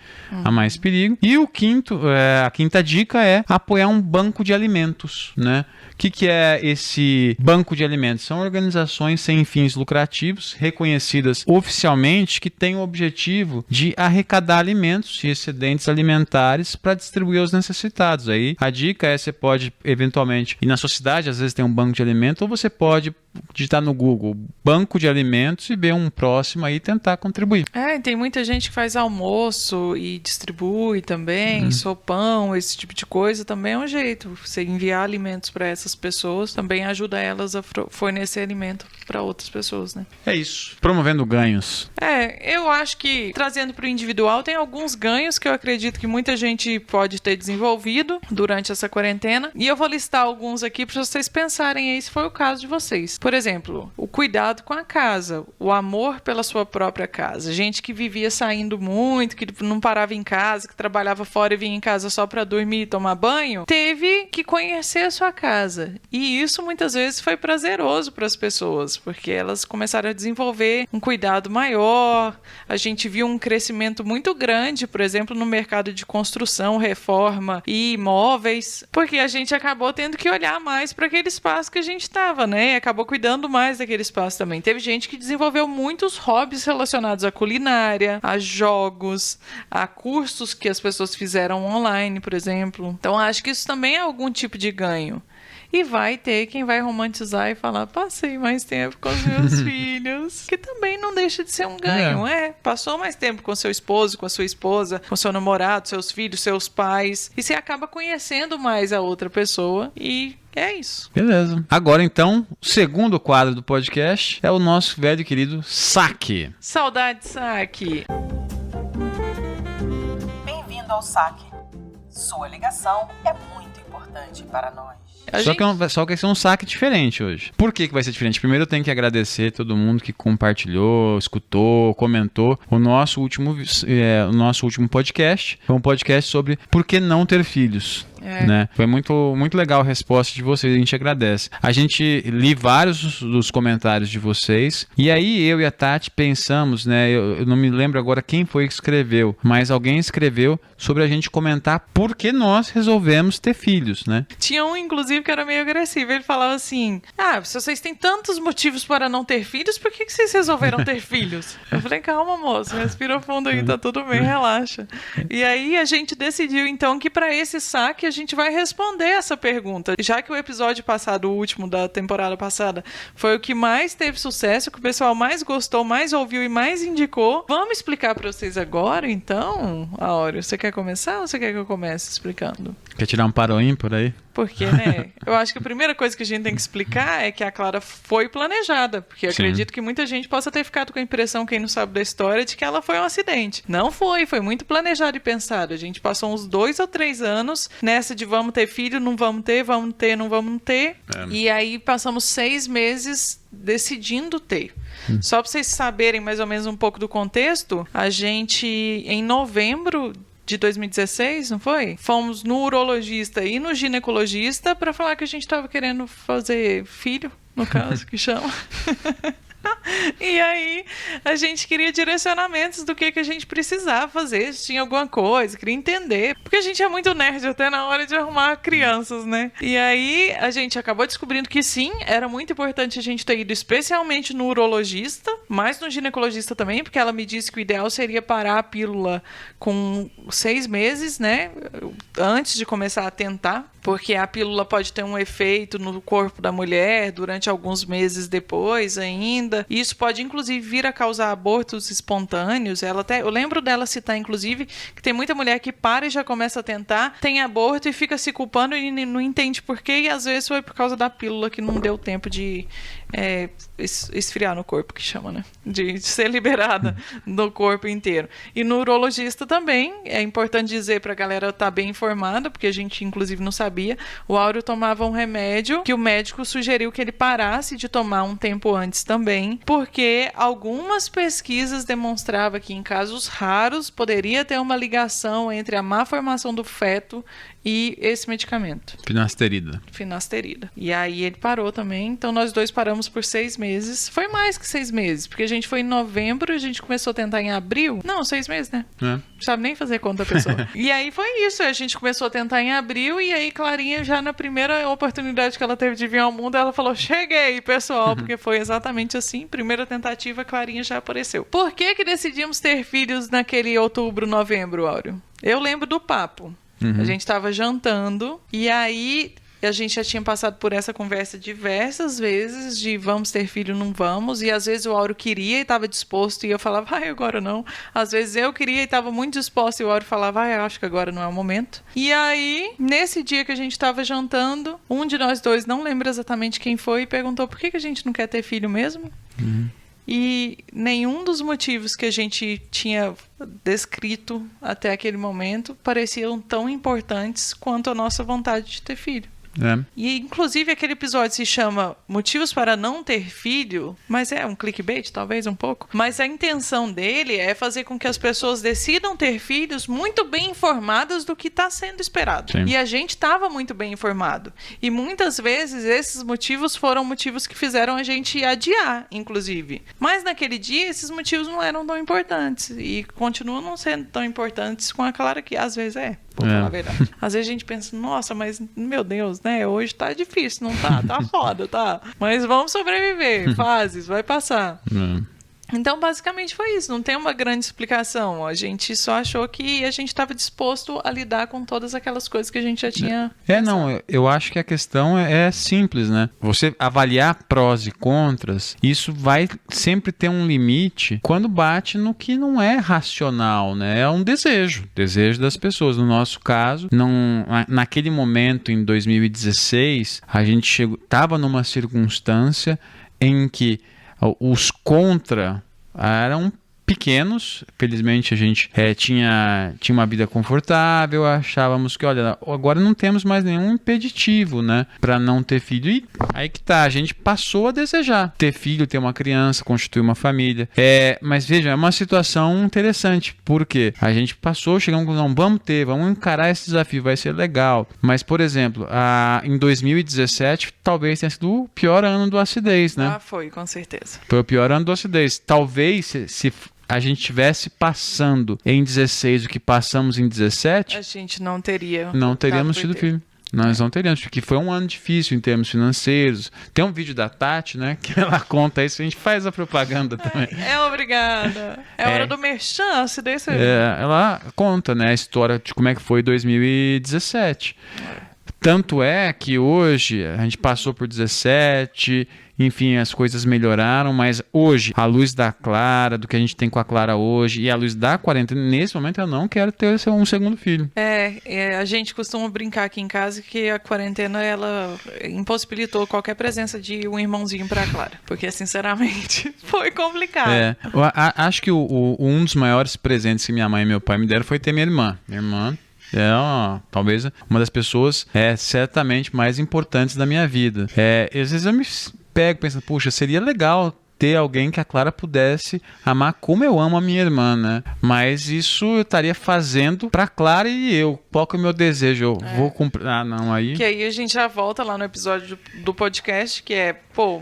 a mais perigo. E a quinta dica é apoiar um banco de alimentos, né? O que é esse banco de alimentos? São organizações sem fins lucrativos, reconhecidas oficialmente, que têm o objetivo de arrecadar alimentos e excedentes alimentares para distribuir aos necessitados. Aí a dica é, você pode eventualmente ir na sua cidade, às vezes tem um banco de alimentos, ou você pode digitar no Google banco de alimentos e ver um próximo aí e tentar contribuir. Tem muita gente que faz almoço e distribui também, sopão, esse tipo de coisa também é um jeito. Você enviar alimentos para essas pessoas também ajuda elas a fornecer alimento para outras pessoas, né? É isso. Promovendo ganhos. Eu acho que, trazendo para o individual, tem alguns ganhos que eu acredito que muita gente pode ter desenvolvido durante essa quarentena. E eu vou listar alguns aqui para vocês pensarem aí se foi o caso de vocês. Por exemplo, o cuidado com a casa, o amor pela sua própria casa. Gente que vivia saindo muito, que não parava em casa, que trabalhava fora e vinha em casa só para dormir e tomar banho, teve que conhecer a sua casa. E isso muitas vezes foi prazeroso para as pessoas, porque elas começaram a desenvolver um cuidado maior. A gente viu um crescimento muito grande, por exemplo, no mercado de construção, reforma e imóveis, porque a gente acabou tendo que olhar mais para aquele espaço que a gente estava, né? E acabou cuidando mais daquele espaço também. Teve gente que desenvolveu muitos hobbies relacionados à culinária, a jogos, a cursos que as pessoas fizeram online, por exemplo. Então, acho que isso também é algum tipo de ganho. E vai ter quem vai romantizar e falar, passei mais tempo com os meus filhos, que também não deixa de ser um ganho, passou mais tempo com seu esposo, com a sua esposa, com seu namorado, seus filhos, seus pais, e você acaba conhecendo mais a outra pessoa e é isso. Beleza. Agora, então, o segundo quadro do podcast é o nosso velho e querido Saque. Saudade, Saque. Bem-vindo ao Saque. Sua ligação é muito importante para nós. Só que esse é um saque diferente hoje. Por que vai ser diferente? Primeiro eu tenho que agradecer todo mundo que compartilhou, escutou, comentou o nosso último podcast. Foi um podcast sobre por que não ter filhos. Né? Foi muito, muito legal a resposta de vocês, a gente agradece. A gente li vários dos comentários de vocês e aí eu e a Tati pensamos, né? Eu não me lembro agora quem foi que escreveu, mas alguém escreveu sobre a gente comentar por que nós resolvemos ter filhos, né? Tinha um, inclusive, que era meio agressivo. Ele falava assim, se vocês têm tantos motivos para não ter filhos, por que vocês resolveram ter filhos? Eu falei, calma, moço, respira fundo aí, tá tudo bem, relaxa. E aí a gente decidiu, então, que para esse saque a gente vai responder essa pergunta. Já que o episódio passado, o último da temporada passada, foi o que mais teve sucesso, que o pessoal mais gostou, mais ouviu e mais indicou, vamos explicar para vocês agora, então, Áureo, você quer começar ou você quer que eu comece explicando? Quer tirar um par ou ímpar aí? Porque, né? Eu acho que a primeira coisa que a gente tem que explicar é que a Clara foi planejada. Porque eu acredito que muita gente possa ter ficado com a impressão, quem não sabe da história, de que ela foi um acidente. Não foi muito planejado e pensado. A gente passou uns 2 ou 3 anos nessa de vamos ter filho, não vamos ter, vamos ter, não vamos ter. E aí passamos 6 meses decidindo ter. Só para vocês saberem mais ou menos um pouco do contexto, a gente, em novembro de 2016, não foi? Fomos no urologista e no ginecologista para falar que a gente estava querendo fazer filho, no caso, que chama. E aí a gente queria direcionamentos do que a gente precisava fazer, se tinha alguma coisa, queria entender, porque a gente é muito nerd até na hora de arrumar crianças, né? E aí a gente acabou descobrindo que sim, era muito importante a gente ter ido especialmente no urologista, mas no ginecologista também, porque ela me disse que o ideal seria parar a pílula com 6 meses, né? antes de começar a tentar, porque a pílula pode ter um efeito no corpo da mulher durante alguns meses depois ainda. Isso pode, inclusive, vir a causar abortos espontâneos. Eu lembro dela citar, inclusive, que tem muita mulher que para e já começa a tentar, tem aborto e fica se culpando e não entende por quê, e às vezes foi por causa da pílula que não deu tempo de esfriar no corpo, que chama, né? De ser liberada no corpo inteiro. E no urologista também, é importante dizer para a galera estar bem informada, porque a gente, inclusive, não sabia. O Áureo tomava um remédio que o médico sugeriu que ele parasse de tomar um tempo antes também, porque algumas pesquisas demonstravam que em casos raros poderia ter uma ligação entre a má formação do feto e esse medicamento. Finasterida. E aí ele parou também, então nós dois paramos por 6 meses. Foi mais que 6 meses, porque a gente foi em novembro e a gente começou a tentar em abril. Não, 6 meses, né? Não sabe nem fazer conta da pessoa. E aí foi isso, a gente começou a tentar em abril e aí Clarinha, já na primeira oportunidade que ela teve de vir ao mundo, ela falou, cheguei, pessoal, porque foi exatamente assim, primeira tentativa, Clarinha já apareceu. Por que decidimos ter filhos naquele outubro, novembro, Áureo? Eu lembro do papo. A gente estava jantando e aí a gente já tinha passado por essa conversa diversas vezes de vamos ter filho, não vamos, e às vezes o Áureo queria e estava disposto e eu falava, agora não. Às vezes eu queria e estava muito disposto e o Áureo falava, eu acho que agora não é o momento. E aí, nesse dia que a gente estava jantando, um de nós dois, não lembro exatamente quem foi, perguntou por que a gente não quer ter filho mesmo? E nenhum dos motivos que a gente tinha descrito até aquele momento pareciam tão importantes quanto a nossa vontade de ter filho. E inclusive aquele episódio se chama Motivos para não ter filho, mas é um clickbait, talvez um pouco, mas a intenção dele é fazer com que as pessoas decidam ter filhos muito bem informadas do que está sendo esperado. Sim. E a gente estava muito bem informado. E muitas vezes esses motivos foram motivos que fizeram a gente adiar, inclusive. Mas naquele dia esses motivos não eram tão importantes e continuam não sendo tão importantes com a Clara, que às vezes vou falar a verdade. Às vezes a gente pensa, nossa, mas meu Deus, né? Hoje tá difícil, não tá? Tá foda, tá? Mas vamos sobreviver, fases, vai passar. Então, basicamente foi isso. Não tem uma grande explicação. A gente só achou que a gente estava disposto a lidar com todas aquelas coisas que a gente já tinha pensado. Eu acho que a questão é simples, né? Você avaliar prós e contras, isso vai sempre ter um limite quando bate no que não é racional, né? É um desejo das pessoas. No nosso caso, naquele momento, em 2016, a gente estava numa circunstância em que os contra eram pequenos. Felizmente a gente tinha uma vida confortável, achávamos que, olha, agora não temos mais nenhum impeditivo, né, para não ter filho. E aí que tá, a gente passou a desejar ter filho, ter uma criança, constituir uma família. Mas veja, é uma situação interessante, porque a gente chegamos à conclusão, vamos encarar esse desafio, vai ser legal. Mas, por exemplo, em 2017, talvez tenha sido o pior ano do acidez, né? Foi, com certeza. Foi o pior ano do acidez. Talvez, se a gente tivesse passando em 16 o que passamos em 17, a gente não teríamos tido filho. Nós não teríamos, porque foi um ano difícil em termos financeiros. Tem um vídeo da Tati, né, que ela conta isso, a gente faz a propaganda também. Obrigada. Hora do merchan, se desse... Ela conta, né, a história de como é que foi 2017. Tanto é que hoje a gente passou por 17, enfim, as coisas melhoraram, mas hoje, à luz da Clara, do que a gente tem com a Clara hoje, e à luz da quarentena, nesse momento eu não quero ter um segundo filho. A gente costuma brincar aqui em casa que a quarentena, ela impossibilitou qualquer presença de um irmãozinho pra Clara, porque, sinceramente, foi complicado. Acho que um dos maiores presentes que minha mãe e meu pai me deram foi ter minha irmã. Minha irmã talvez uma das pessoas certamente mais importantes da minha vida. Às vezes eu me pego pensando, puxa, seria legal ter alguém que a Clara pudesse amar como eu amo a minha irmã, né? Mas isso eu estaria fazendo pra Clara e eu. Qual que é o meu desejo? Eu vou cumprir... aí... Que aí a gente já volta lá no episódio do podcast, que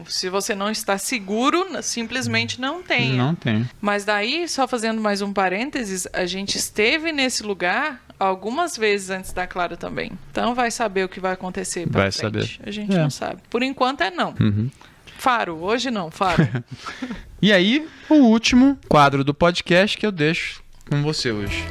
se você não está seguro, simplesmente não tenha. Não tem. Mas daí, só fazendo mais um parênteses, a gente esteve nesse lugar algumas vezes antes da Clara também. Então vai saber o que vai acontecer pra frente. Saber. A gente não sabe. Por enquanto não. Faro, hoje não, Faro. E aí, o último quadro do podcast que eu deixo com você hoje.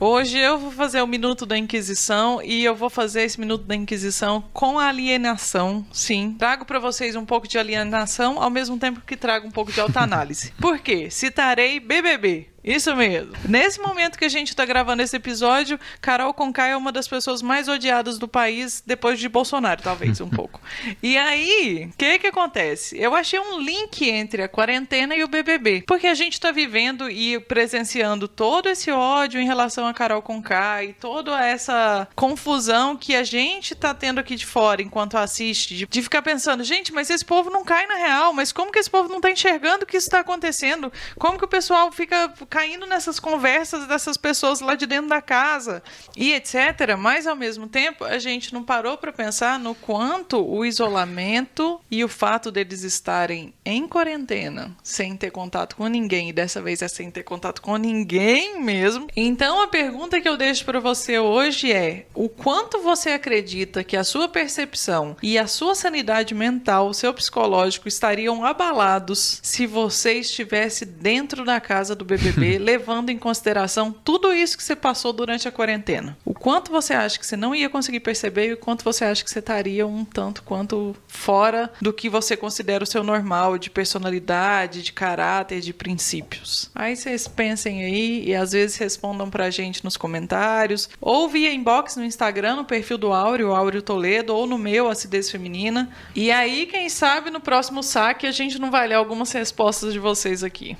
Hoje eu vou fazer o Minuto da Inquisição e eu vou fazer esse Minuto da Inquisição com alienação, sim. Trago pra vocês um pouco de alienação, ao mesmo tempo que trago um pouco de autoanálise. Por quê? Citarei BBB. Isso mesmo. Nesse momento que a gente tá gravando esse episódio, Carol Conká é uma das pessoas mais odiadas do país, depois de Bolsonaro, talvez, um pouco. E aí, o que acontece? Eu achei um link entre a quarentena e o BBB, porque a gente tá vivendo e presenciando todo esse ódio em relação a Carol Conká e toda essa confusão que a gente tá tendo aqui de fora enquanto assiste, de ficar pensando, gente, mas esse povo não cai na real, mas como que esse povo não tá enxergando que isso tá acontecendo? Como que o pessoal fica caindo nessas conversas dessas pessoas lá de dentro da casa e etc. Mas, ao mesmo tempo, a gente não parou para pensar no quanto o isolamento e o fato deles estarem em quarentena, sem ter contato com ninguém, e dessa vez é sem ter contato com ninguém mesmo. Então, a pergunta que eu deixo para você hoje é: o quanto você acredita que a sua percepção e a sua sanidade mental, o seu psicológico, estariam abalados se você estivesse dentro da casa do BBB, levando em consideração tudo isso que você passou durante a quarentena? O quanto você acha que você não ia conseguir perceber e o quanto você acha que você estaria um tanto quanto fora do que você considera o seu normal de personalidade, de caráter, de princípios? Aí vocês pensem aí e às vezes respondam pra gente nos comentários ou via inbox no Instagram, no perfil do Áureo, Áureo Toledo, ou no meu, Acidez Feminina. E aí, quem sabe no próximo saque a gente não vai ler algumas respostas de vocês aqui.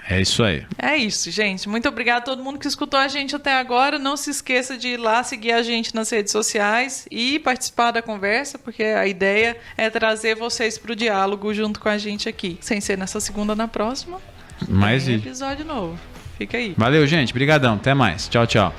É isso aí. É isso, gente. Muito obrigada a todo mundo que escutou a gente até agora. Não se esqueça de ir lá seguir a gente nas redes sociais e participar da conversa, porque a ideia é trazer vocês para o diálogo junto com a gente aqui. Sem ser nessa segunda, na próxima. Mais tem episódio novo. Fica aí. Valeu, gente. Brigadão. Até mais. Tchau, tchau.